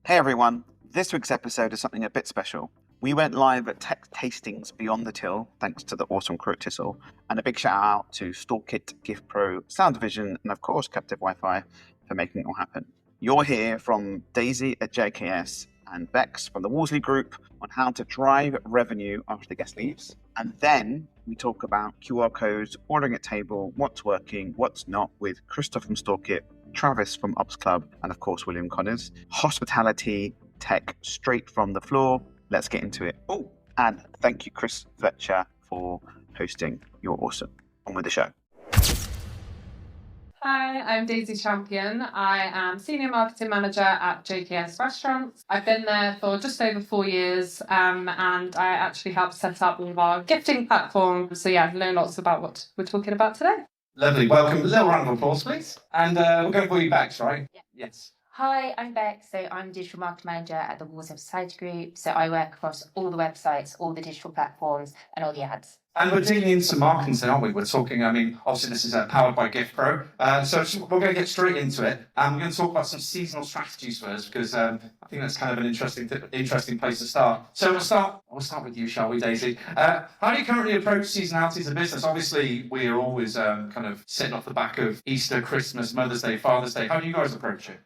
Hey everyone, this week's episode is something a bit special. We went live at tech tastings beyond the till, thanks to the awesome crew at TISSL, and a big shout out to StoreKit, Gift Pro, Sound Division, and of course Captive Wi-Fi for making it all happen. You'll hear from Daisy at JKS and Bex from the Wolseley Group on how to drive revenue after the guest leaves. And then we talk about QR codes, ordering at table, what's working, what's not with Christophe from StoreKit, Travis from Ops Club, and of course William Connors. Hospitality tech straight from the floor. Let's get into it. Oh, and thank you, Chris Fletcher, for hosting. You're awesome. On with the show. Hi, I'm Daisy Champion. I am Senior Marketing Manager at JKS Restaurants. I've been there for just over 4 years and I actually helped set up one of our gifting platforms. So yeah, I know lots about what we're talking about today. Lovely. Welcome. A little round of applause, please. And we're going to call you Bex, right? Yeah. Yes. Hi, I'm Bex. So I'm Digital Marketing Manager at the Wolseley Hospitality Group. So I work across all the websites, all the digital platforms, and all the ads. And we're digging into marketing today, aren't we? We're talking, obviously this is powered by Gift Pro. So we're going to get straight into it. We're going to talk about some seasonal strategies first, because I think that's kind of an interesting place to start. So we'll start with you, shall we, Daisy? How do you currently approach seasonality as a business? Obviously, we are always kind of sitting off the back of Easter, Christmas, Mother's Day, Father's Day. How do you guys approach it?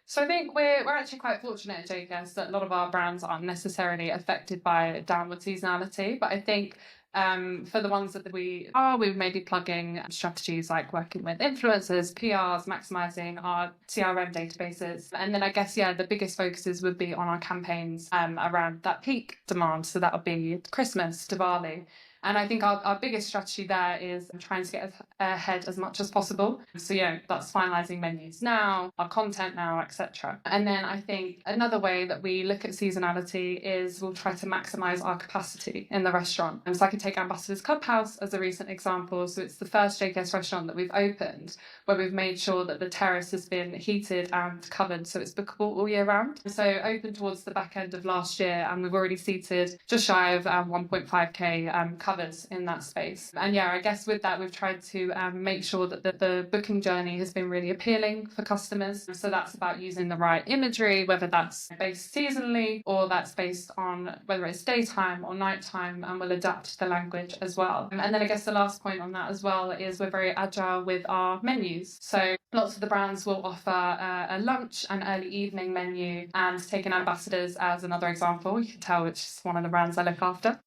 So I think we're actually quite fortunate at JKS that a lot of our brands aren't necessarily affected by downward seasonality, but I think for the ones that we're maybe plugging strategies like working with influencers, PRs, maximizing our CRM databases. And then I guess, the biggest focuses would be on our campaigns around that peak demand. So that would be Christmas, Diwali. And I think our biggest strategy there is trying to get ahead as much as possible. So that's finalising menus now, our content now, etc. And then I think another way that we look at seasonality is we'll try to maximise our capacity in the restaurant. And so I can take Ambassadors Clubhouse as a recent example. So it's the first JKS restaurant that we've opened where we've made sure that the terrace has been heated and covered so it's bookable all year round. So opened towards the back end of last year and we've already seated just shy of 1.5k covers in that space. And I guess with that we've tried to make sure that the booking journey has been really appealing for customers. So that's about using the right imagery, whether that's based seasonally or that's based on whether it's daytime or nighttime, and we'll adapt the language as well. And then I guess the last point on that as well is we're very agile with our menus. So lots of the brands will offer a lunch and early evening menu, and taking Ambassadors as another example, you can tell which is one of the brands I look after.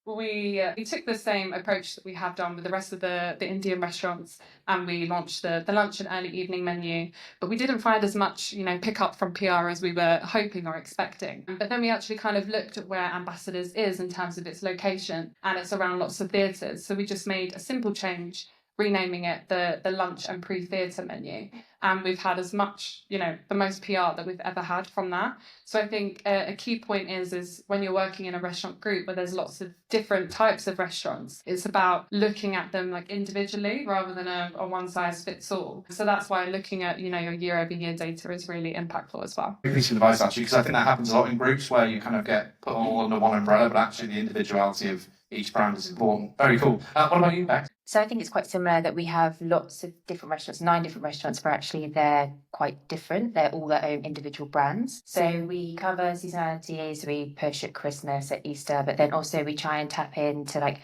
We took the same approach that we have done with the rest of the Indian restaurants, and we launched the lunch and early evening menu, but we didn't find as much pick up from PR as we were hoping or expecting. But then we actually kind of looked at where Ambassadors is in terms of its location, and it's around lots of theatres. So we just made a simple change, renaming it the lunch and pre-theatre menu, and we've had as much, the most PR that we've ever had from that. So I think a key point is when you're working in a restaurant group where there's lots of different types of restaurants, it's about looking at them like individually rather than a one size fits all. So that's why looking at your year over year data is really impactful as well. Good piece of advice actually, because I think that happens a lot in groups where you kind of get put all under one umbrella, but actually the individuality of each brand is important. Very cool. What about you, Bex? So I think it's quite similar that we have lots of different restaurants, 9 different restaurants, but actually they're quite different. They're all their own individual brands. So we cover seasonalities, we push at Christmas, at Easter, but then also we try and tap into like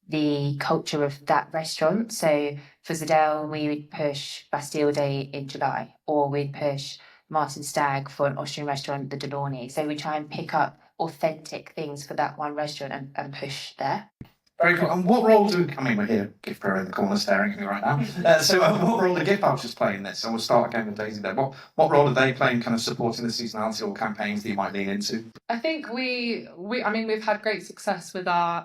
the culture of that restaurant. So for Zadell, we would push Bastille Day in July, or we'd push Martin Stag for an Austrian restaurant, the Delaunay. So we try and pick up authentic things for that one restaurant and push there. Very cool. And what role we're here, Gift Pro in the corner staring at me right now. So what role do gift vouchers play in this? So we'll start again with Daisy there. What role do they play in kind of supporting the seasonality or campaigns that you might lean into? I think we've had great success with our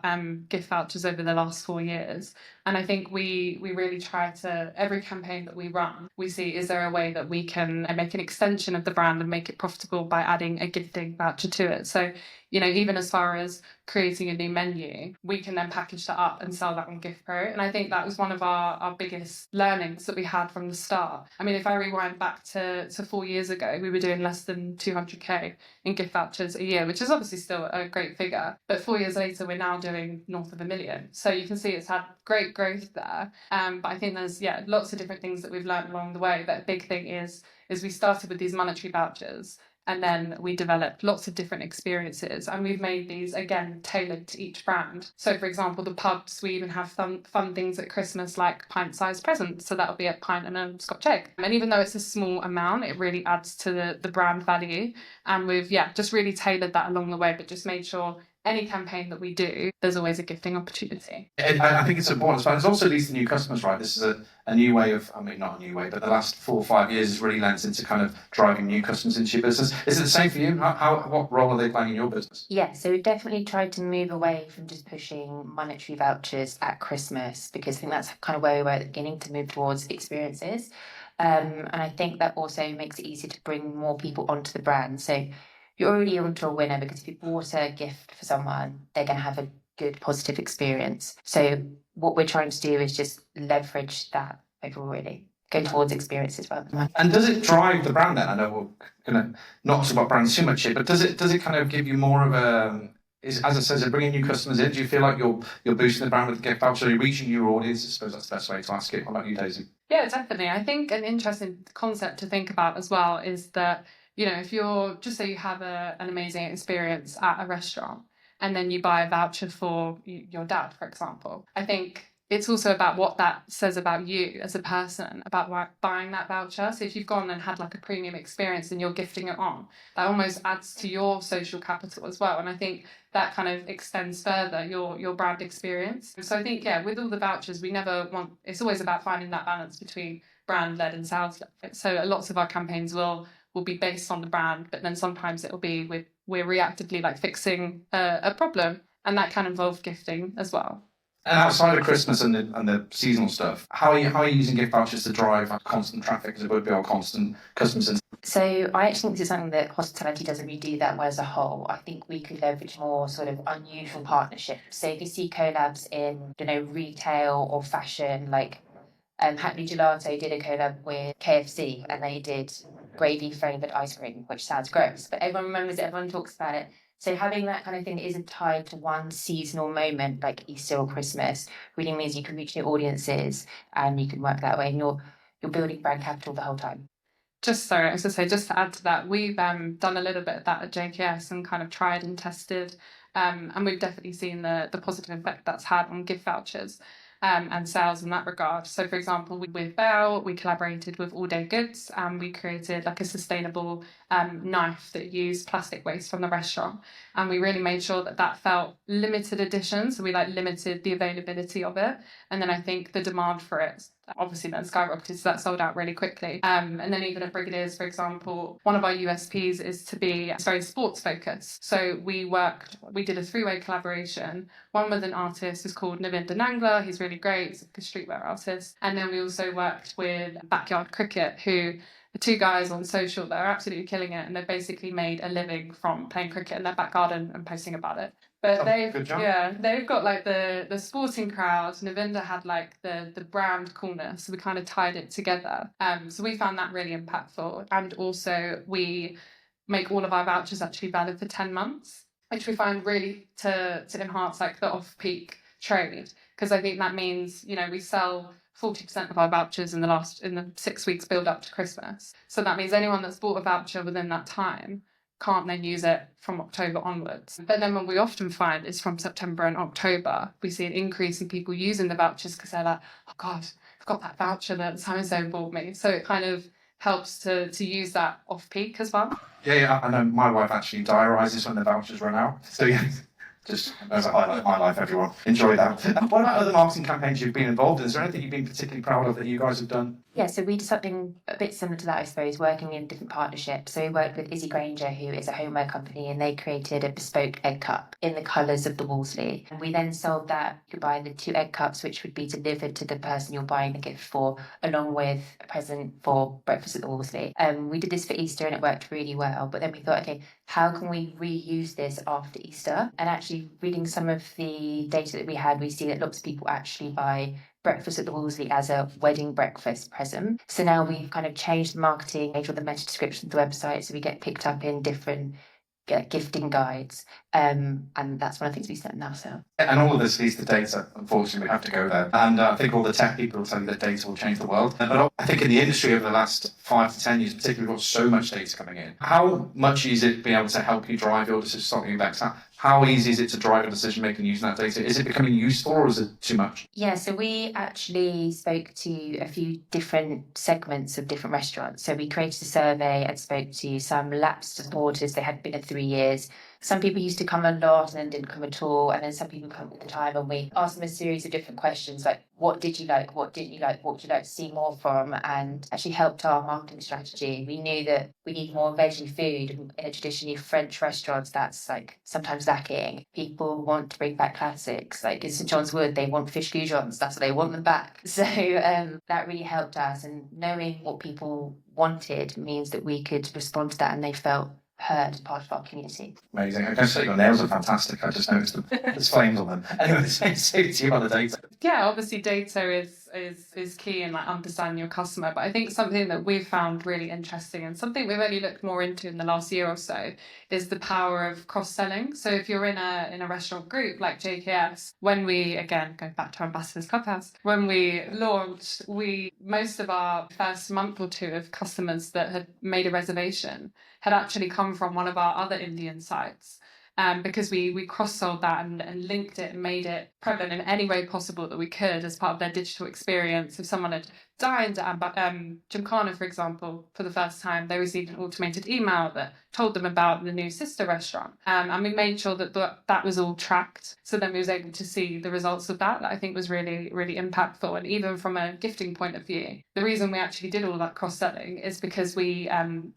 gift vouchers over the last 4 years. And I think we really try to, every campaign that we run, we see, is there a way that we can make an extension of the brand and make it profitable by adding a gifting voucher to it? So, even as far as creating a new menu, we can then package that up and sell that on Gift Pro. And I think that was one of our biggest learnings that we had from the start. I mean, if I rewind back to 4 years ago, we were doing less than 200k in gift vouchers a year, which is obviously still a great figure. But 4 years later, we're now doing north of 1 million. So you can see it's had great growth there. But I think there's lots of different things that we've learned along the way. But a big thing is we started with these monetary vouchers, and then we developed lots of different experiences, and we've made these, again, tailored to each brand. So, for example, the pubs, we even have fun things at Christmas like pint-sized presents. So that'll be a pint and a Scotch egg. And even though it's a small amount, it really adds to the brand value. And we've, just really tailored that along the way, but just made sure any campaign that we do, there's always a gifting opportunity. I think it's important, but it also leads to new customers, right? This is a new way of, not a new way, but the last 4 or 5 years has really lent into kind of driving new customers into your business. Is it the same for you? What role are they playing in your business? Yeah, so we've definitely tried to move away from just pushing monetary vouchers at Christmas, because I think that's kind of where we were at the beginning, to move towards experiences. And I think that also makes it easier to bring more people onto the brand. So you're already onto a winner, because if you bought a gift for someone, they're going to have a good, positive experience. So what we're trying to do is just leverage that overall, really. Go towards experiences rather than money. And does it drive the brand then? I know we're going to not talk about brands too much here, but does it kind of give you more of a... as I said, is it bringing new customers in? Do you feel like you're boosting the brand with the gift voucher? You're reaching your audience? I suppose that's the best way to ask it. What about you, Daisy? Yeah, definitely. I think an interesting concept to think about as well is that, if you're, just say you have an amazing experience at a restaurant and then you buy a voucher for your dad, for example, I think it's also about what that says about you as a person, about buying that voucher. So if you've gone and had like a premium experience and you're gifting it on, that almost adds to your social capital as well. And I think that kind of extends further your brand experience. So I think, with all the vouchers, it's always about finding that balance between brand-led and sales-led. So lots of our campaigns will be based on the brand, but then sometimes it will be we're reactively like fixing a problem, and that can involve gifting as well. And outside of Christmas and the seasonal stuff, how are you using gift vouchers to drive constant traffic, as it would be, or constant customers? So I actually think this is something that hospitality doesn't really do that well as a whole. I think we could leverage more sort of unusual partnerships. So if you see collabs in, retail or fashion, like Hackney Gelato did a collab with KFC, and they did gravy flavoured ice cream, which sounds gross, but everyone remembers it, everyone talks about it. So having that kind of thing that isn't tied to one seasonal moment like Easter or Christmas really means you can reach new audiences and you can work that way, and you're building brand capital the whole time. Just to add to that, we've done a little bit of that at JKS and kind of tried and tested, and we've definitely seen the positive effect that's had on gift vouchers. And sales in that regard. So, for example, with Bell, we collaborated with All Day Goods, and we created like a sustainable knife that used plastic waste from the restaurant. And we really made sure that felt limited edition. So we limited the availability of it. And then I think the demand for it obviously then skyrocketed, so that sold out really quickly. And then even at Brigadier's, for example, one of our USPs is to be very sports focused. So we did a 3-way collaboration. One with an artist who's called Navinda Nangla. He's really great. He's a streetwear artist. And then we also worked with Backyard Cricket, who are 2 guys on social that are absolutely killing it, and they've basically made a living from playing cricket in their back garden and posting about it. But they've got like the sporting crowd. Navinda had like the brand coolness, so we kind of tied it together. So we found that really impactful, and also we make all of our vouchers actually valid for 10 months, which we find really to enhance like the off-peak trade, because I think that means we sell 40% of our vouchers in the 6 weeks build up to Christmas. So that means anyone that's bought a voucher within that time can't then use it from October onwards. But then what we often find is from September and October, we see an increase in people using the vouchers because they're like, oh God, I've got that voucher that so-and-so bought me. So it kind of helps to use that off-peak as well. Yeah, I know my wife actually diarises when the vouchers run out. So yeah, just as a highlight of my life, everyone. Enjoy that. What about other marketing campaigns you've been involved in? Is there anything you've been particularly proud of that you guys have done? Yeah, so we did something a bit similar to that, I suppose, working in different partnerships. So we worked with Izzy Granger, who is a homeware company, and they created a bespoke egg cup in the colours of the Wolseley. And we then sold that. You could buy the 2 egg cups, which would be delivered to the person you're buying the gift for, along with a present for breakfast at the Wolseley. We did this for Easter and it worked really well. But then we thought, okay, how can we reuse this after Easter? And actually reading some of the data that we had, we see that lots of people actually buy breakfast at the Wolseley as a wedding breakfast present. So now we've kind of changed the marketing, made all the meta description of the website so we get picked up in different gifting guides. And that's one of the things we set now. So. And all of this leads to data. Unfortunately, we have to go there. And I think all the tech people will tell you that data will change the world. But I think in the industry over the last 5 to 10 years, particularly, we've got so much data coming in. How much is it being able to help you drive your decision something Bex? How easy is it to drive a decision making using that data? Is it becoming useful or is it too much? Yeah, so we actually spoke to a few different segments of different restaurants. So we created a survey and spoke to some lapsed supporters. They had been at 3 years. Some people used to come a lot and then didn't come at all. And then some people come at the time, and we asked them a series of different questions like, what did you like? What didn't you like? What would you like to see more from? And actually helped our marketing strategy. We knew that we need more veggie food. In a traditionally French restaurants, that's like sometimes lacking. People want to bring back classics. Like in St John's Wood, they want fish goujons. That's what they want them back. So that really helped us. And knowing what people wanted means that we could respond to that, and they felt heard as part of our community. Amazing. I can say your nails are fantastic. I just noticed them. There's flames on them. Anyway, say to you about the data. Yeah, obviously data is key in like understanding your customer. But I think something that we've found really interesting and something we've only looked more into in the last year or so is the power of cross-selling. So if you're in a restaurant group like JKS, when we, again, going back to Ambassadors Clubhouse, when we launched, most of our first month or two of customers that had made a reservation had actually come from one of our other Indian sites. Because we cross-sold that and linked it and made it prevalent in any way possible that we could as part of their digital experience. If someone had dined at Gymkhana, for example, for the first time, they received an automated email that told them about the new sister restaurant. And we made sure that was all tracked. So then we was able to see the results of that I think was really, really impactful. And even from a gifting point of view, the reason we actually did all that cross-selling is because we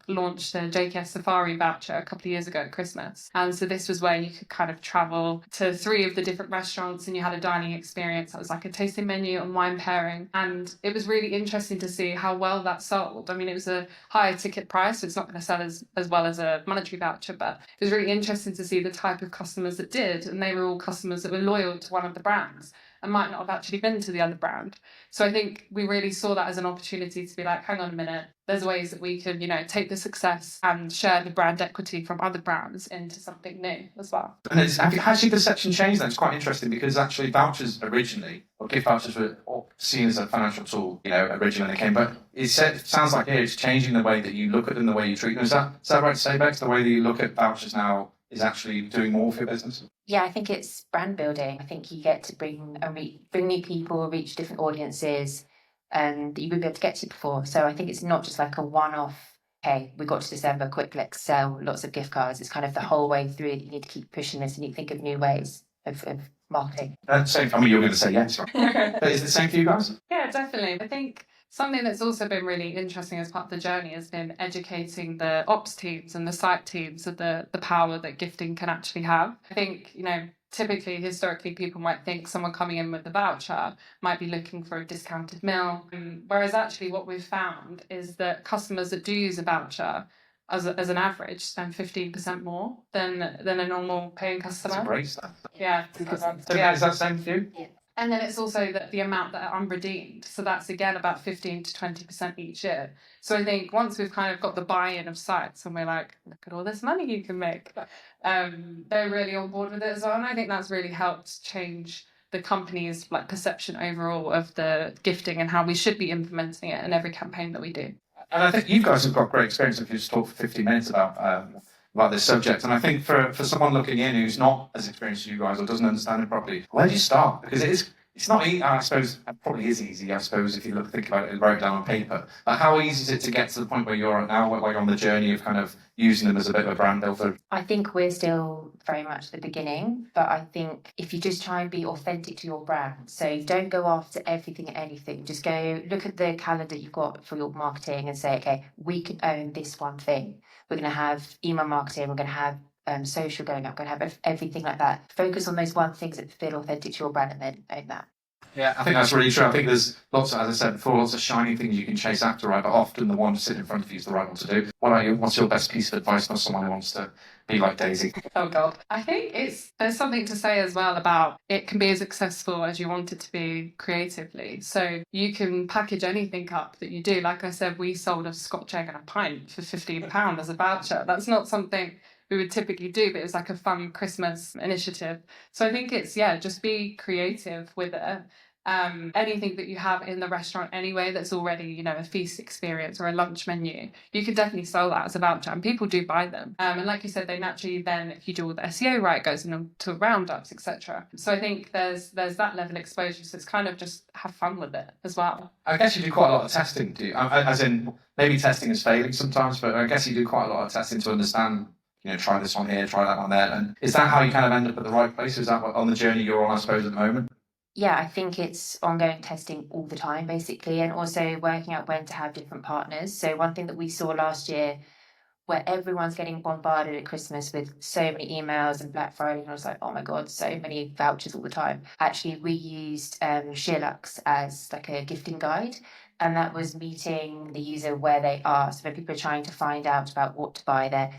launched a JKS Safari voucher a couple of years ago at Christmas. And so this was where you could kind of travel to 3 of the different restaurants and you had a dining experience. That was like a tasting menu and wine pairing. And it was really interesting to see how well that sold. I mean, it was a higher ticket price, so it's not going to sell as well as a monetary voucher, but it was really interesting to see the type of customers that did, and they were all customers that were loyal to one of the brands and might not have actually been to the other brand. So I think we really saw that as an opportunity to be like, hang on a minute, there's ways that we can, take the success and share the brand equity from other brands into something new as well. And has your perception changed then? It's quite interesting because actually vouchers originally, or gift vouchers were seen as a financial tool, originally when they came, but it sounds like it's changing the way that you look at them, the way you treat them. Is that right to say, Bex? The way that you look at vouchers now is actually doing more for your business? Yeah, I think it's brand building. I think you get to bring new people, reach different audiences that you wouldn't be able to get to before. So I think it's not just like a one-off, hey, we got to December, quick, let's sell lots of gift cards. It's kind of the whole way through. You need to keep pushing this and you think of new ways of marketing. You're going to say yes, right? But is it the same for you guys? Yeah, definitely. I think something that's also been really interesting as part of the journey has been educating the ops teams and the site teams of the power that gifting can actually have. I think, typically, historically, people might think someone coming in with a voucher might be looking for a discounted meal. Whereas actually what we've found is that customers that do use a voucher as an average spend 15% more than a normal paying customer. That's great stuff. Yeah. Is that the same for you? Yeah. And then it's also the amount that are unredeemed. So that's again about 15 to 20% each year. So I think once we've kind of got the buy-in of sites and we're like, look at all this money you can make, they're really on board with it as well. And I think that's really helped change the company's perception overall of the gifting and how we should be implementing it in every campaign that we do. And I think you guys have got great experience if you just talk for 50 minutes about this subject. And I think for someone looking in who's not as experienced as you guys or doesn't understand it properly, where do you start? Because it's not easy. I suppose it probably is easy. I suppose if you think about it and write it down on paper. How easy is it to get to the point where you're at now, like on the journey of kind of using them as a bit of a brand builder? I think we're still very much at the beginning, but I think if you just try and be authentic to your brand, so don't go after everything and anything. Just go look at the calendar you've got for your marketing and say, okay, we can own this one thing. We're going to have email marketing. We're going to have social going up. We're going to have everything like that. Focus on those one things that feel authentic to your brand and then own that. Yeah, I think that's really true. I think there's lots of, as I said before, lots of shiny things you can chase after, right? But often the one sitting in front of you is the right one to do. What's your best piece of advice for someone who wants to be like Daisy? Oh God. I think there's something to say as well about it can be as accessible as you want it to be creatively. So you can package anything up that you do. Like I said, we sold a Scotch egg and a pint for £15 as a voucher. That's not something we would typically do, but it was like a fun Christmas initiative. So I think it's, just be creative with it. Anything that you have in the restaurant anyway that's already, a feast experience or a lunch menu, you could definitely sell that as a voucher, and people do buy them. And like you said, they naturally then, if you do all the SEO right, goes into roundups, etc. So I think there's that level of exposure. So it's kind of just have fun with it as well. I guess you do quite a lot of testing, do you? As in, maybe testing is failing sometimes, but I guess you do quite a lot of testing to understand, try this one here, try that one there. And is that how you kind of end up at the right place? Is that on the journey you're on, I suppose, at the moment? Yeah, I think it's ongoing testing all the time, basically, and also working out when to have different partners. So one thing that we saw last year, where everyone's getting bombarded at Christmas with so many emails and Black Friday, and I was like, oh my God, so many vouchers all the time. Actually, we used Sheerlux as like a gifting guide, and that was meeting the user where they are. So when people are trying to find out about what to buy their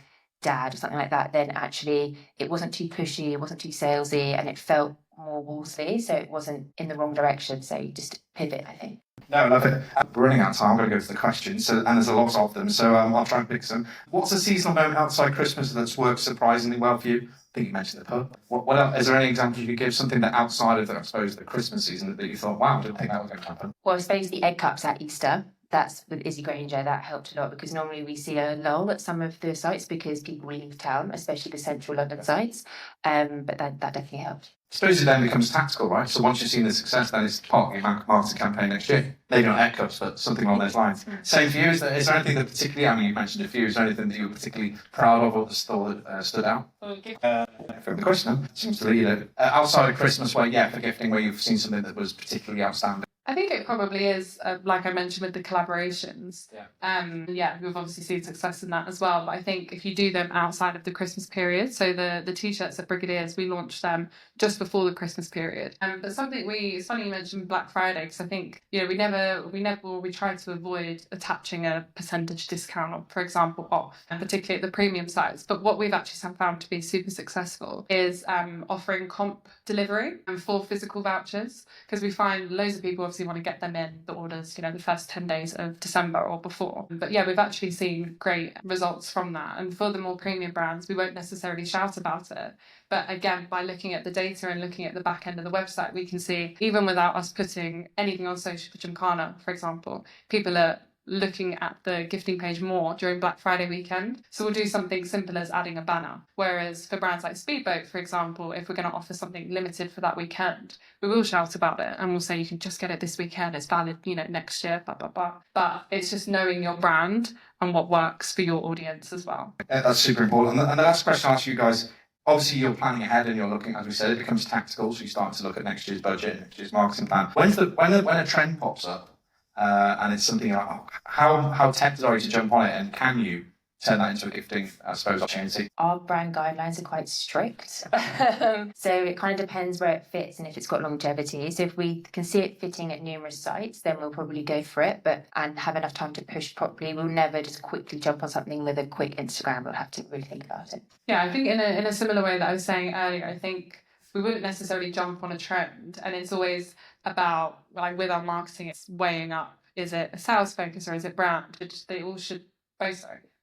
dad or something like that, then actually it wasn't too pushy, it wasn't too salesy, and it felt more Wolseley, so it wasn't in the wrong direction. So you just pivot, I think. No, I love it. We're running out of time. I'm going to go to the questions, and there's a lot of them, so I'll try and pick some. What's a seasonal moment outside Christmas that's worked surprisingly well for you? I think you mentioned the pub. What else? Is there any examples you could give? Something that outside of, I suppose, the Christmas season that you thought, wow, I didn't think that was going to happen? Well, I suppose the egg cups at Easter. That's with Izzy Granger, that helped a lot, because normally we see a lull at some of the sites because people leave town, especially the central London sites. But that definitely helped. I suppose it then becomes tactical, right? So once you've seen the success, then it's part of your marketing campaign next year. Maybe not egg cups, but something along those lines. Same for you. Is there anything that particularly, you mentioned a few, is there anything that you were particularly proud of or that stood out? From the question, seems to be, outside of Christmas, for gifting, where you've seen something that was particularly outstanding. I think it probably is, like I mentioned, with the collaborations. We've obviously seen success in that as well. But I think if you do them outside of the Christmas period, so the t-shirts at Brigadiers, we launched them just before the Christmas period. But something it's funny you mentioned Black Friday, because I think, we try to avoid attaching a percentage discount, for example, off, and particularly at the premium sites. But what we've actually found to be super successful is offering comp delivery for physical vouchers, because we find loads of people obviously want to get them in the orders, the first 10 days of December or before. But we've actually seen great results from that. And for the more premium brands, we won't necessarily shout about it. But again, by looking at the data and looking at the back end of the website, we can see, even without us putting anything on social for Gymkhana, for example, people are looking at the gifting page more during Black Friday weekend. So we'll do something simple as adding a banner. Whereas for brands like Speedboat, for example, if we're going to offer something limited for that weekend, we will shout about it and we'll say you can just get it this weekend, it's valid, next year, blah, blah, blah. But it's just knowing your brand and what works for your audience as well. That's super important. And the last question I'll ask you guys, obviously you're planning ahead and you're looking, as we said, it becomes tactical, so you start to look at next year's budget, next year's marketing plan. When a trend pops up, and it's something like, how tempted are you to jump on it, and can you turn that into a gifting, I suppose, opportunity? Our brand guidelines are quite strict. So it kind of depends where it fits and if it's got longevity. So if we can see it fitting at numerous sites, then we'll probably go for it, and have enough time to push properly. We'll never just quickly jump on something with a quick Instagram. We'll have to really think about it. Yeah, I think in a similar way that I was saying earlier, I think we wouldn't necessarily jump on a trend, and it's always about, like with our marketing, it's weighing up, is it a sales focus or is it brand? Both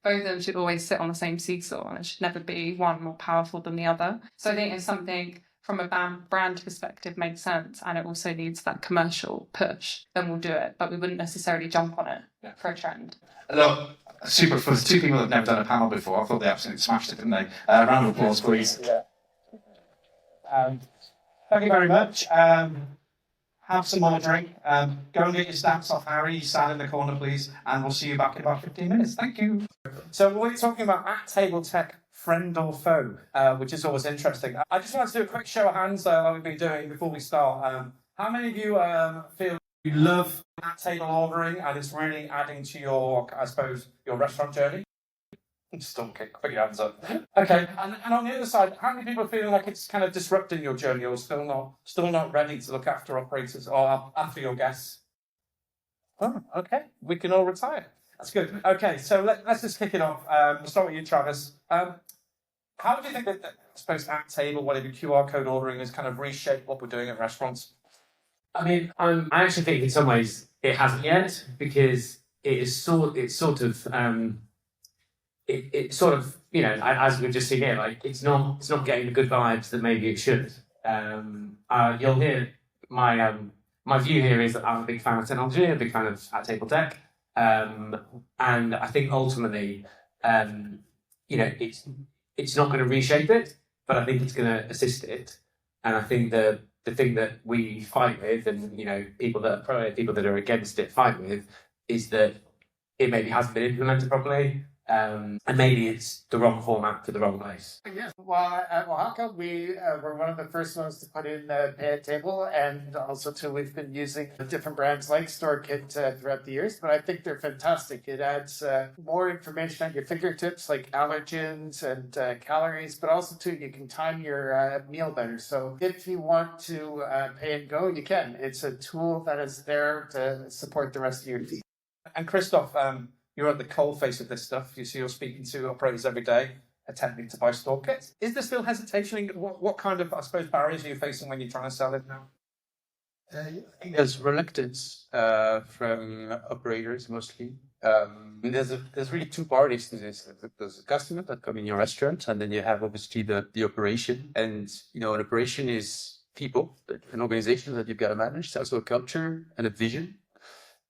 of them should always sit on the same seesaw, and it should never be one more powerful than the other. So I think if something from a brand perspective makes sense and it also needs that commercial push, then we'll do it, but we wouldn't necessarily jump on it for a trend. Look, super, for the two people that have never done a panel before, I thought they absolutely smashed it, didn't they? Round of applause, please. Thank you very much. Have some more drink. Go and get your stamps off, Harry. You stand in the corner, please, and we'll see you back in about 15 minutes. Thank you. So we're talking about at table tech, friend or foe, which is always interesting. I just wanted to do a quick show of hands like we've been doing before we start. How many of you feel you love at table ordering and it's really adding to your, I suppose, your restaurant journey? Just don't put your hands up. Okay, and on the other side, how many people are feeling like it's kind of disrupting your journey, or still not ready to look after operators or after your guests? Oh, okay, we can all retire. That's good. Okay, so let's just kick it off. We'll start with you, Travis. How do you think that, I suppose, at table, whatever QR code ordering has kind of reshaped what we're doing at restaurants? I mean, I actually think in some ways it hasn't yet, because it's it sort of, as we've just seen here, like it's not getting the good vibes that maybe it should. You'll hear my view here is that I'm a big fan of technology, a big fan of at-table tech, and I think ultimately, it's not going to reshape it, but I think it's going to assist it. And I think the thing that we fight with, and people that are pro it, people that are against it fight with, is that it maybe hasn't been implemented properly, and maybe it's the wrong format for the wrong place. Yes, well, at Oaxaca, we were one of the first ones to put in pay at table, and also too, we've been using different brands like StoreKit throughout the years, but I think they're fantastic. It adds more information at your fingertips, like allergens and calories, but also too, you can time your meal better. So if you want to pay and go, you can. It's a tool that is there to support the rest of your team. And Christophe, you're at the coalface of this stuff. You're speaking to operators every day, attempting to buy StoreKit. Is there still hesitation? What kind of, I suppose, barriers are you facing when you're trying to sell it now? I think there's reluctance from operators mostly. There's really two parties to this. There's a customer that come in your restaurant, and then you have obviously the operation. And an operation is people, an organization that you've got to manage. It's also a culture and a vision.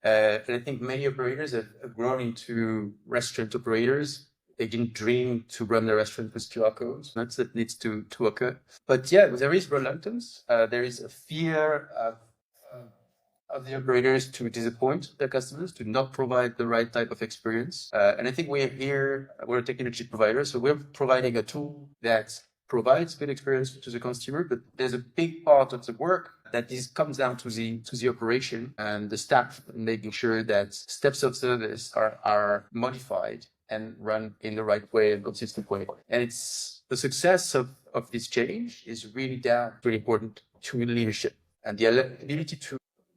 And I think many operators have grown into restaurant operators. They didn't dream to run the restaurant with QR codes. That's that needs to occur. But yeah, there is reluctance. There is a fear of the operators to disappoint their customers, to not provide the right type of experience. And I think we're a technology provider, so we're providing a tool that provides good experience to the consumer, but there's a big part of the work that comes down to the operation and the staff, making sure that steps of service are modified and run in the right way and consistent way. And it's the success of this change is really important to leadership and the ability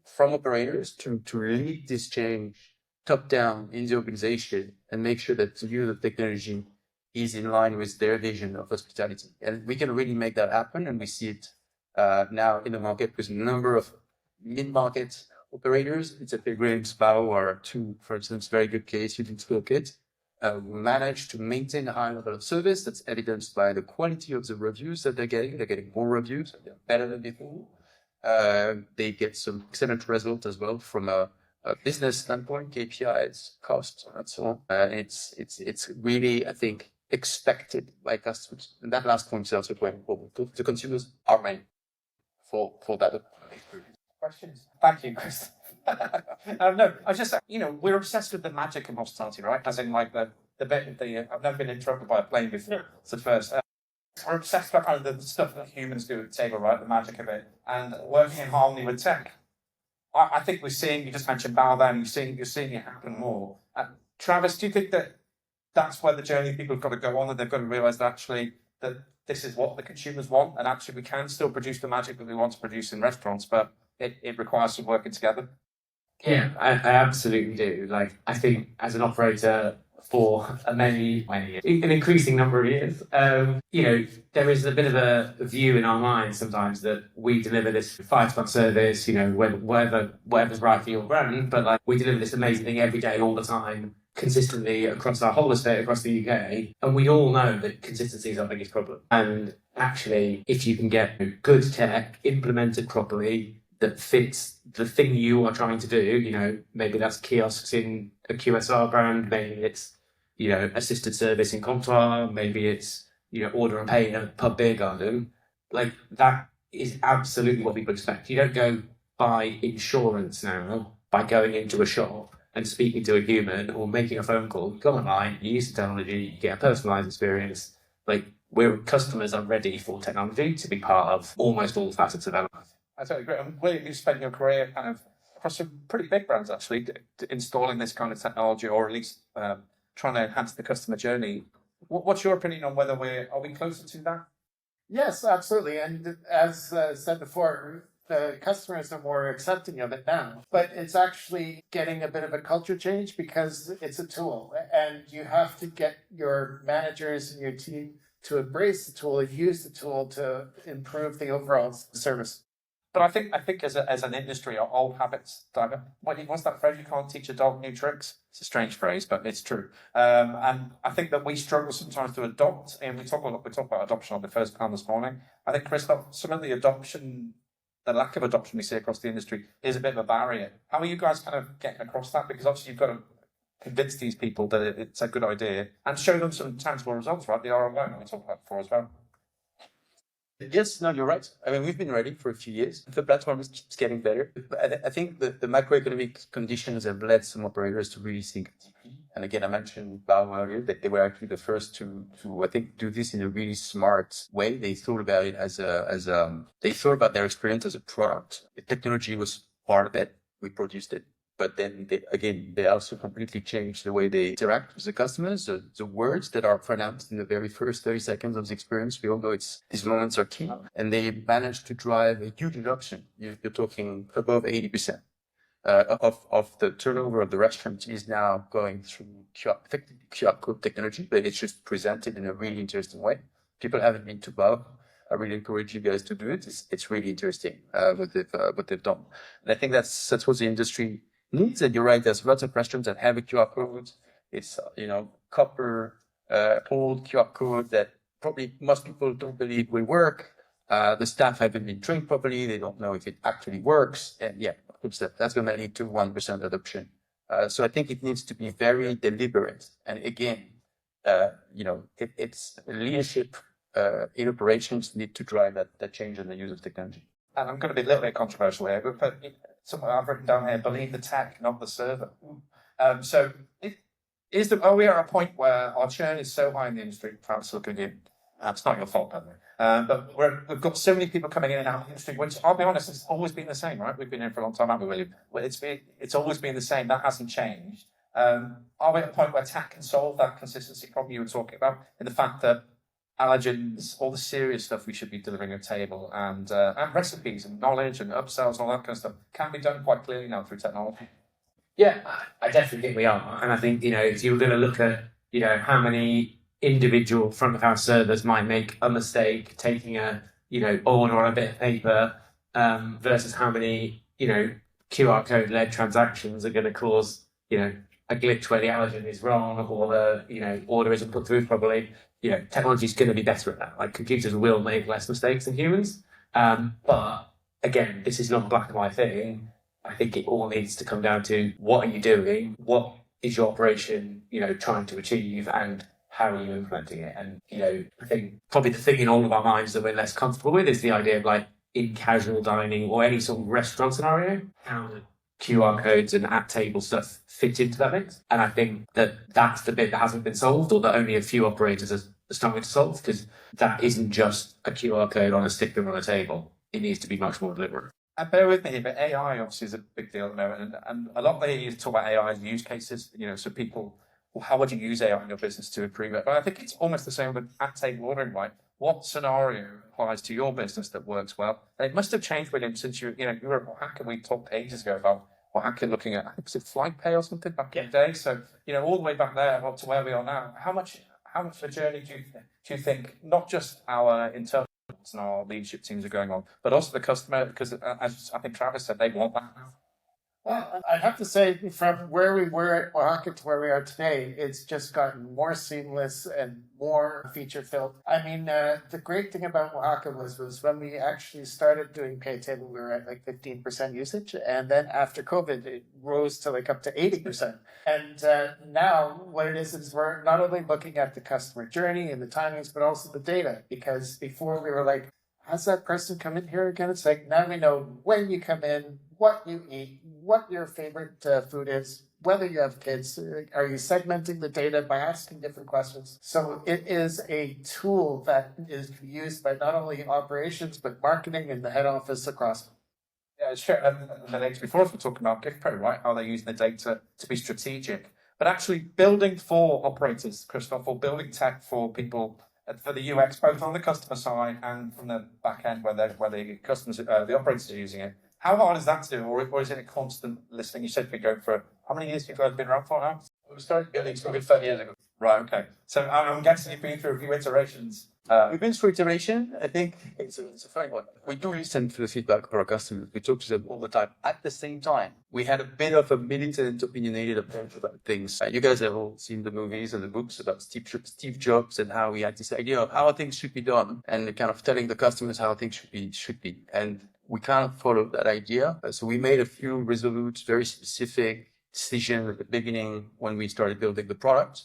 from operators to lead this change top down in the organization and make sure that the use of technology is in line with their vision of hospitality. And we can really make that happen. And we see it now in the market with a number of mid-market operators. It's a Pilgrim's Bow or two, for instance, very good case using StoreKit. Manage to maintain a high level of service that's evidenced by the quality of the reviews that they're getting. They're getting more reviews. They're better than before. They get some excellent results as well from a business standpoint, KPIs, costs, and so on. It's really, I think, expected by customers. And that last point is also quite important. The consumers are ready for that experience. Questions? Thank you, Chris. No, I just, we're obsessed with the magic of hospitality, right? As in, like, the bit of I've never been interrupted by a plane before. It's the first. We're obsessed with kind of the stuff that humans do at the table, right? The magic of it. And working in harmony with tech. I think we're seeing, you just mentioned Bow then, you're seeing it happen more. Travis, do you think that that's where the journey people have got to go on, and they've got to realise that actually that this is what the consumers want, and actually we can still produce the magic that we want to produce in restaurants, but it requires some working together? Yeah, I absolutely do. Like, I think as an operator for many years, an increasing number of years, there is a bit of a view in our minds sometimes that we deliver this 5-star service, whatever's right for your brand, but like we deliver this amazing thing every day, all the time, consistently across our whole estate, across the UK, and we all know that consistency is our biggest problem. And actually, if you can get good tech implemented properly that fits the thing you are trying to do, maybe that's kiosks in a QSR brand, maybe it's assisted service in comptoir, maybe it's order and pay in a pub beer garden, like that is absolutely what people expect. You don't go buy insurance now by going into a shop and speaking to a human or making a phone call. You go online, you use the technology, you get a personalised experience. Like, customers are ready for technology to be part of almost all facets of our life. I totally agree. And William, you spent your career kind of across some pretty big brands, actually, installing this kind of technology, or at least trying to enhance the customer journey. What's your opinion on whether are we closer to that? Yes, absolutely. And as said before, the customers are more accepting of it now, but it's actually getting a bit of a culture change because it's a tool, and you have to get your managers and your team to embrace the tool and use the tool to improve the overall service. But I think as an industry, our old habits die. What's that phrase? You can't teach a dog new tricks. It's a strange phrase, but it's true. And I think that we struggle sometimes to adopt. And we talk about adoption on the first panel this morning. I think, Christophe, some of the lack of adoption we see across the industry is a bit of a barrier. How are you guys kind of getting across that? Because obviously you've got to convince these people that it's a good idea and show them some tangible results, right? The ROI that we talked about before as well. Yes, no, you're right. I mean, we've been ready for a few years. The platform keeps getting better. I think the macroeconomic conditions have led some operators to really think deeply. And again, I mentioned Bao earlier, that they were actually the first to I think, do this in a really smart way. They thought about it they thought about their experience as a product. The technology was part of it. We produced it. But then they also completely changed the way they interact with the customers. The words that are pronounced in the very first 30 seconds of the experience, we all know these moments are key. And they managed to drive a huge adoption. You're talking above 80%. Of the turnover of the restaurant is now going through effectively QR code technology, but it's just presented in a really interesting way. People haven't been to Bao. I really encourage you guys to do it. It's really interesting what they've done. And I think that's what the industry needs. And you're right, there's lots of restaurants that have a QR code. It's copper old QR code that probably most people don't believe will work. The staff haven't been trained properly. They don't know if it actually works. And yeah, that's going to lead to 1% adoption. So I think it needs to be very deliberate. And again, it's leadership in operations need to drive that change in the use of technology. And I'm going to be a little bit controversial here, but something I've written down here: believe the tech, not the server. Are we at a point where our churn is so high in the industry? Perhaps looking in. It's not your fault, by the way. But we've got so many people coming in and out of the industry, which, I'll be honest, it's always been the same, right? We've been in for a long time, haven't we, William? Well, it's always been the same. That hasn't changed. Are we at a point where tech can solve that consistency problem you were talking about, in the fact that allergens, all the serious stuff we should be delivering at table, and recipes and knowledge and upsells and all that kind of stuff can be done quite clearly now through technology? Yeah, I definitely think we are. And I think, if you were going to look at, how many individual front of house servers might make a mistake taking a, order on a bit of paper, versus how many, QR code led transactions are going to cause, a glitch where the allergen is wrong or the, order isn't put through properly. Technology is going to be better at that. Like, computers will make less mistakes than humans. But again, this is not a black and white thing. I think it all needs to come down to what are you doing? What is your operation, trying to achieve, and how are you implementing it? And, I think probably the thing in all of our minds that we're less comfortable with is the idea of, like, in casual dining or any sort of restaurant scenario, how the QR codes and at table stuff fit into that mix. And I think that's the bit that hasn't been solved, or that only a few operators are starting to solve, because that isn't just a QR code on a sticker on a table. It needs to be much more deliberate. And bear with me, but AI obviously is a big deal at the moment. And a lot of you talk about AI use cases, so people, well, how would you use AI in your business to improve it? But I think it's almost the same with at table ordering, right? What scenario applies to your business that works well? And it must have changed, William, since you were at Oaxaca. We talked ages ago about Oaxaca looking at, I think, was it flight pay or something back in the day? So, all the way back there up to where we are now, how much of a journey do you think, not just our internal and our leadership teams are going on, but also the customer? Because as I think Travis said, they want that now. Well, I have to say, from where we were at Oaxaca to where we are today, it's just gotten more seamless and more feature-filled. I mean, the great thing about Oaxaca was when we actually started doing pay table, we were at like 15% usage. And then after COVID, it rose to like up to 80%. And now what it is we're not only looking at the customer journey and the timings, but also the data. Because before we were like, how's that person come in here again? It's like, now we know when you come in, what you eat, what your favorite food is, whether you have kids. Are you segmenting the data by asking different questions? So it is a tool that is used by not only operations, but marketing and the head office across. Yeah, sure. The data before, we're talking about GiftPro, right? How they're using the data to be strategic. But actually building for operators, Christophe, or building tech for people, for the UX, both on the customer side and from the back end where the customers, the operators are using it. How hard is that to do, or is it a constant listening? You said we're going for, how many years have you guys been around for now? We started building StoreKit 5 years ago. Right, okay. So I'm guessing you've been through a few iterations. We've been through iteration. I think it's a funny one. We do listen to the feedback of our customers. We talk to them all the time. At the same time, we had a bit of a militant, opinionated approach about things. You guys have all seen the movies and the books about Steve Jobs and how he had this idea of how things should be done and kind of telling the customers how things should be. And we kind of followed that idea. So we made a few resolute, very specific decisions at the beginning when we started building the product.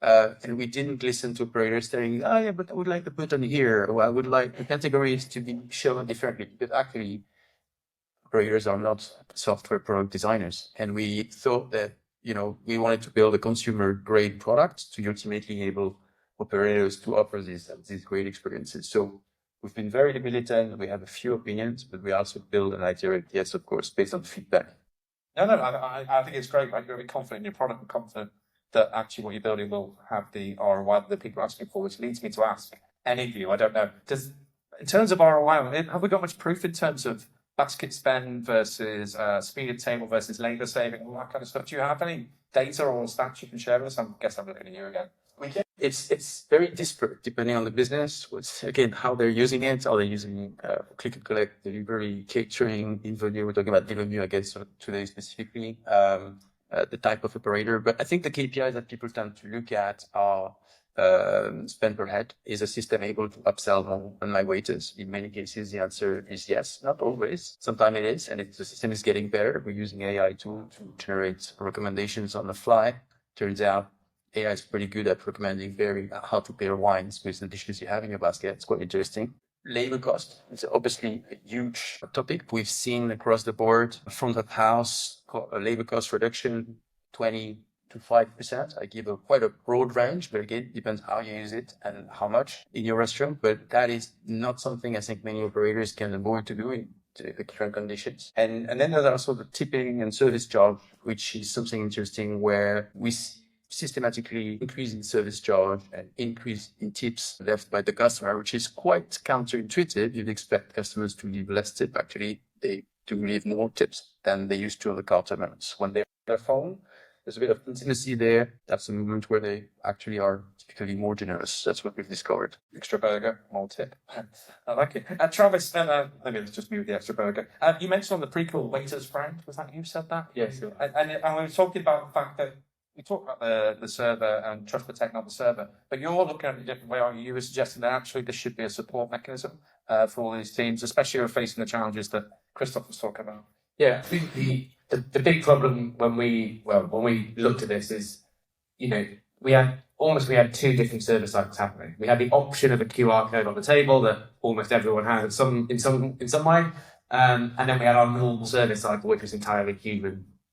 And we didn't listen to operators saying, oh yeah, but I would like the button here, or I would like the categories to be shown differently. But actually, operators are not software product designers. And we thought that, we wanted to build a consumer grade product to ultimately enable operators to offer these great experiences. So we've been very militant. We have a few opinions, but we also build an iterate, yes, of course, based on feedback. No, I think it's great. Like, you're very confident in your product and confident that actually what you're building will have the ROI that people are asking for, which leads me to ask any of you, I don't know, in terms of ROI, have we got much proof in terms of basket spend versus speed of table versus labor saving, all that kind of stuff? Do you have any data or stats you can share with us? I guess I'm looking at you again. It's very disparate depending on the business. Again, how they're using it. Are they using click and collect, delivery, catering, Invenue? We're talking about Invenue, I guess, today specifically. The type of operator. But I think the KPIs that people tend to look at are spend per head. Is a system able to upsell on my waiters? In many cases, the answer is yes. Not always. Sometimes it is. And if the system is getting better, we're using AI to generate recommendations on the fly. Turns out AI is pretty good at recommending how to pair wines with the dishes you have in your basket. It's quite interesting. Labor cost is obviously a huge topic. We've seen across the board, front of house, labor cost reduction, 20 to 5%. I give quite a broad range, but again, depends how you use it and how much in your restaurant. But that is not something I think many operators can avoid to do in the current conditions. And then there's also the tipping and service charge, which is something interesting where we systematically increase in service charge and increase in tips left by the customer, which is quite counterintuitive. You'd expect customers to leave less tip. Actually, they do leave more tips than they used to on the card terminals. When they're on their phone, there's a bit of intimacy there. That's a moment where they actually are typically more generous. That's what we've discovered. Extra burger, more tip. I like it. Travis, maybe let's just move the extra burger. You mentioned on the prequel, waiters friend. Was that you said that? Yes. And we were talking about the fact that we talk about the server and trust protect on the server, but you're looking at it a different way, aren't you? You were suggesting that actually this should be a support mechanism for all these teams, especially who are facing the challenges that Christophe was talking about. Yeah, I think the big problem when we looked at this is, we had two different service cycles happening. We had the option of a QR code on the table that almost everyone had in some way, and then we had our normal service cycle, which was entirely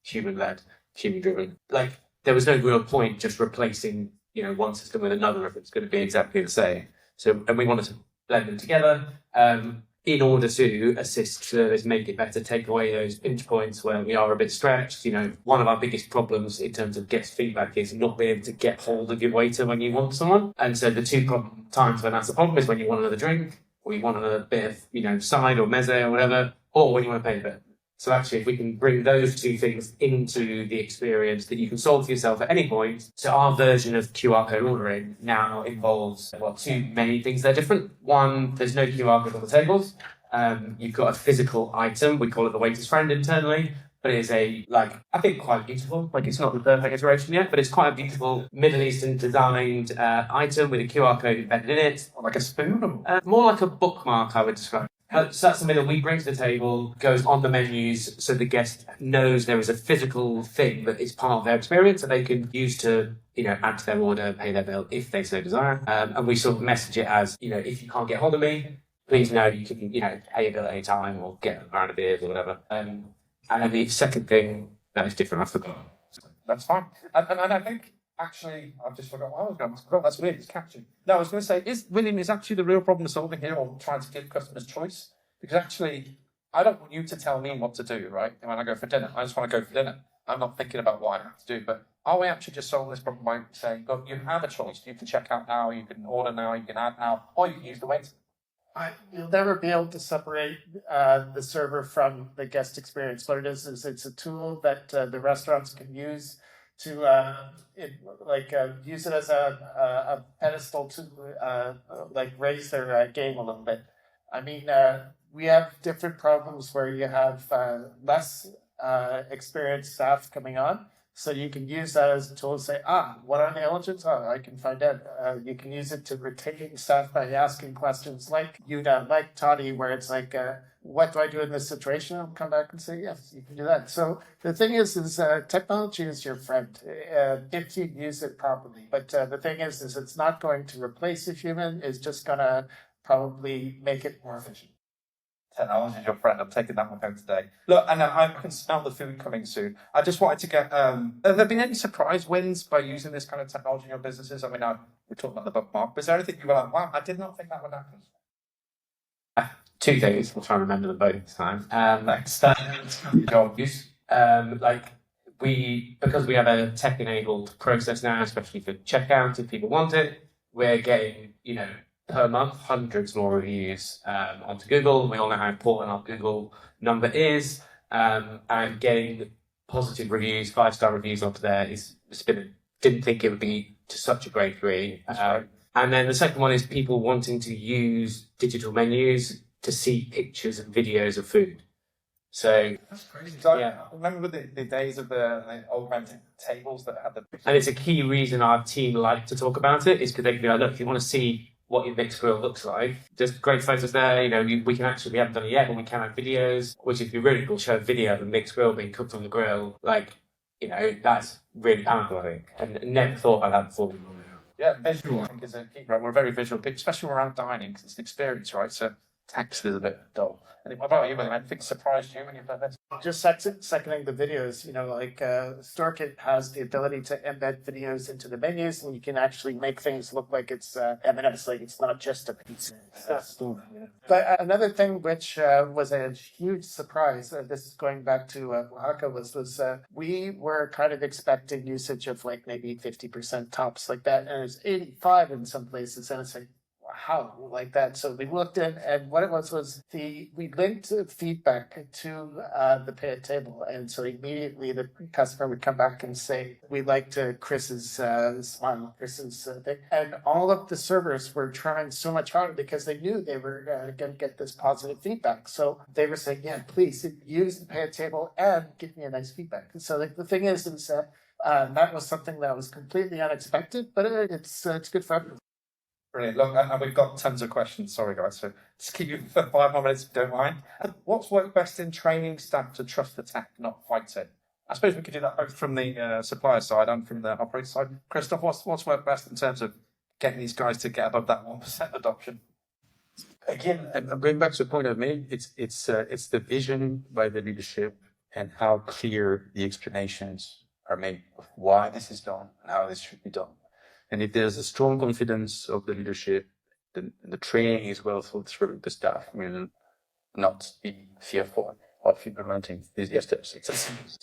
human-led, human-driven. Like, there was no real point just replacing, one system with another if it's going to be exactly the same. So, and we wanted to blend them together in order to assist service, make it better, take away those pinch points where we are a bit stretched. One of our biggest problems in terms of guest feedback is not being able to get hold of your waiter when you want someone. And so the two times when that's the problem is when you want another drink, or you want a bit of, side or meze or whatever, or when you want to pay a bit. So actually, if we can bring those two things into the experience that you can solve for yourself at any point, so our version of QR code ordering now involves, two main things that are different. One, there's no QR code on the tables. You've got a physical item. We call it the waiter's friend internally, but it is I think quite beautiful. It's not the perfect iteration yet, but it's quite a beautiful Middle Eastern designed item with a QR code embedded in it. Like a spoon? More like a bookmark, I would describe. So that's something that we bring to the table, goes on the menus, so the guest knows there is a physical thing that is part of their experience that they can use to, add to their order, pay their bill if they so desire. And we sort of message it as, if you can't get hold of me, please know you can, pay your bill at any time or get a round of beers or whatever. And then the second thing that is different, I forgot. That's fine. And I think, actually, I've just forgotten what I was going to say. That's weird, it's catchy. No, I was going to say, winning is actually the real problem solving here, or trying to give customers choice? Because actually, I don't want you to tell me what to do, right? When I go for dinner, I just want to go for dinner. I'm not thinking about what I have to do, but are we actually just solving this problem by saying, look, you have a choice. You can check out now, you can order now, you can add now, or you can use the waiter. You'll never be able to separate the server from the guest experience. What it is it's a tool that the restaurants can use use it as a pedestal to raise their game a little bit. I mean, we have different problems where you have less experienced staff coming on. So you can use that as a tool to say, what are the allergens? I can find out. You can use it to retain staff by asking questions like Yuda, like Toddy, where it's like, what do I do in this situation? I'll come back and say, yes, you can do that. So the thing is technology is your friend if you use it properly. But the thing is it's not going to replace a human. It's just going to probably make it more efficient. Technology is your friend. I'm taking that one home today. Look, and I can smell the food coming soon. I just wanted to get, have there been any surprise wins by using this kind of technology in your businesses? I mean, we're talking about the bookmark, but is there anything you were like, wow, I did not think that would happen? Two things. I'll try and remember them both this time. Job use. Because we have a tech-enabled process now, especially for checkout, if people want it, we're getting, per month, hundreds more reviews onto Google. We all know how important our Google number is. And getting positive reviews, 5-star reviews onto there didn't think it would be to such a great degree. And then the second one is people wanting to use digital menus to see pictures and videos of food. So that's crazy. I remember the days of the old rented tables that had the. And it's a key reason our team like to talk about it is because they can be like, look, if you want to see what your mixed grill looks like, there's great photos there. We haven't done it yet, but we can have videos, which if you really cool, show a video of a mixed grill being cooked on the grill, that's really powerful, I think. And never thought about that before. Yeah, visual, I think, is a key. Right, we're very visual, especially around dining, because it's an experience, right? So text is a bit dull. And what about you? Anything surprised you when you've done this? Just seconding the videos, StoreKit has the ability to embed videos into the menus, and you can actually make things look like it's M&S, like it's not just a pizza. But another thing which was a huge surprise, this is going back to Oaxaca, was we were kind of expecting usage of maybe 50% tops like that, and it's 85 in some places, and it's like, how like that? So we looked in, and what it was we linked feedback to the pay at table, and so immediately the customer would come back and say, "We liked Chris's smile, Chris's thing," and all of the servers were trying so much harder because they knew they were going to get this positive feedback. So they were saying, "Yeah, please use the pay at table and give me a nice feedback." And so the thing is that was something that was completely unexpected, but it's good for everyone. Brilliant. Look, and we've got tons of questions. Sorry, guys. So just keep you for 5 more minutes if you don't mind. What's worked best in training staff to trust the tech, not fight it? I suppose we could do that both from the supplier side and from the operator side. Christophe, what's worked best in terms of getting these guys to get above that 1% adoption? Again, I'm going back to the point I've made. It's the vision by the leadership and how clear the explanations are made of why this is done and how this should be done. And if there's a strong confidence of the leadership, then the training is well thought through. The staff will not be fearful of implementing these steps.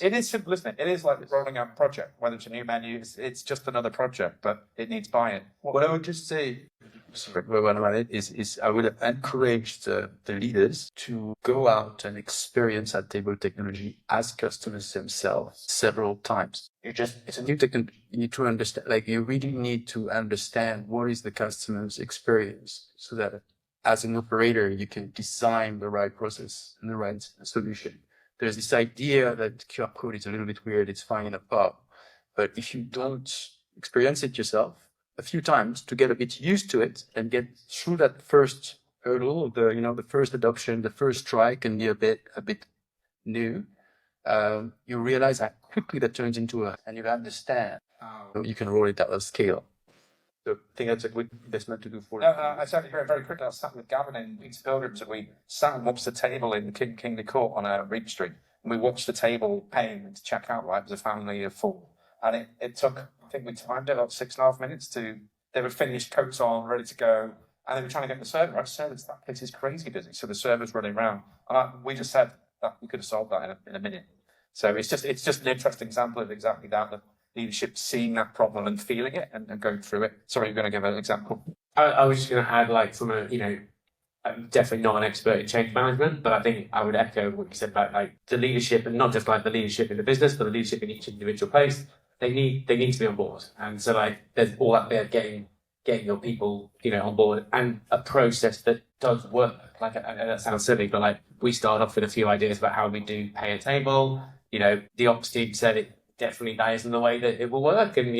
It is simple, isn't it? It is like rolling out a project, whether it's a new menu, it's just another project, but it needs buy-in. What I would just say, is I would encourage the leaders to go out and experience at table technology as customers themselves several times. It's a new technology. You need to understand, you really need to understand what is the customer's experience so that as an operator, you can design the right process and the right solution. There's this idea that QR code is a little bit weird. It's fine in a pub. But if you don't experience it yourself a few times to get a bit used to it and get through that first hurdle, the first adoption, the first try can be a bit new. You realize how quickly that turns into and you understand how you can roll it out at scale. So I think that's a good investment to do for it. I certainly very, very quickly. I was sat with Gavin in Pete's Pilgrims, and we sat and watched the table in Kingly Court on Reed Street. And we watched the table paying to check out, right? It was a family of 4. And it took, I think we timed it about 6.5 minutes they were finished, coats on, ready to go. And they were trying to get the server. I said, that place is crazy busy. So the server's running around. And we just said that we could have solved that in a minute. So it's just an interesting example of exactly that. The leadership seeing that problem and feeling it and going through it. Sorry, you're going to give an example. I was just going to add, I'm definitely not an expert in change management, but I think I would echo what you said about the leadership, and not just the leadership in the business, but the leadership in each individual place. they need to be on board. And so like there's all that bit of getting your people, on board, and a process that does work. Like, I know that sounds silly, but like we started off with a few ideas about how we do pay a table. The ops team said it definitely that isn't the way that it will work, and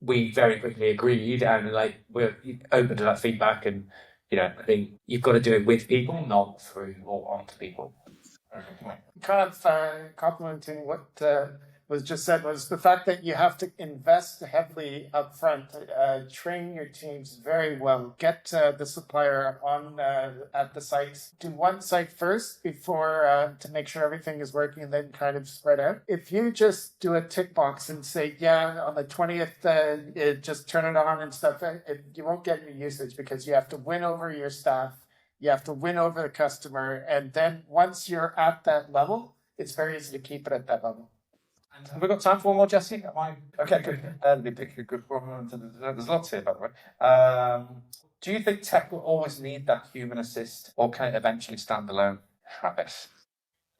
we very quickly agreed, and like we're open to that feedback. And I think you've got to do it with people, not through or onto people. Kind of complementing what was just said was the fact that you have to invest heavily up front, train your teams very well, get the supplier on at the site, do one site first before to make sure everything is working, and then kind of spread out. If you just do a tick box and say, yeah, on the 20th, just turn it on and stuff, you won't get any usage, because you have to win over your staff. You have to win over the customer. And then once you're at that level, it's very easy to keep it at that level. Have we got time for one more, Jesse? Okay, good. Let me pick a good one. There's lots here, by the way. Do you think tech will always need that human assist, or can it eventually stand alone? Travis?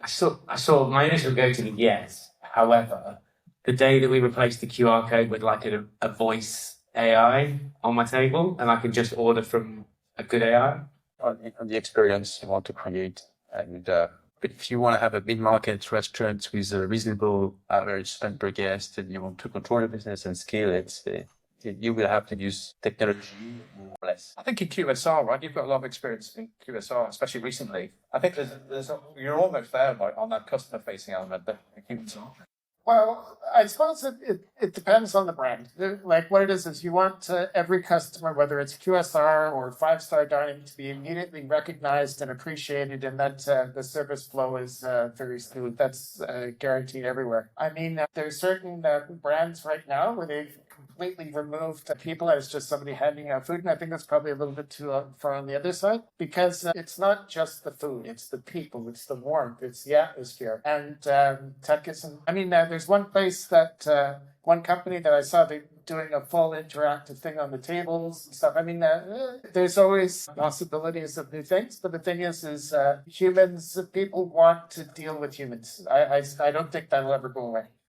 I saw my initial go-to yes. However, the day that we replaced the QR code with like a voice AI on my table, and I can just order from a good AI. On the experience you want to create. And if you want to have a mid-market restaurant with a reasonable average spend per guest, and you want to control your business and scale it, you will have to use technology more or less. I think in QSR, right? You've got a lot of experience in QSR, especially recently. I think you're almost there, like, on that customer-facing element that humans are. Well, I suppose it depends on the brand. Like what it is you want every customer, whether it's QSR or five-star dining, to be immediately recognized and appreciated, and that the service flow is very smooth. That's guaranteed everywhere. I mean, there's certain brands right now where they've completely removed people as just somebody handing out food, and I think that's probably a little bit too far on the other side, because it's not just the food, it's the people, it's the warmth, it's the atmosphere. And tech isn't. I mean, there's one place that one company that I saw doing a full interactive thing on the tables and stuff. I mean, there's always possibilities of new things, but the thing is humans, people want to deal with humans. I don't think that'll ever go away.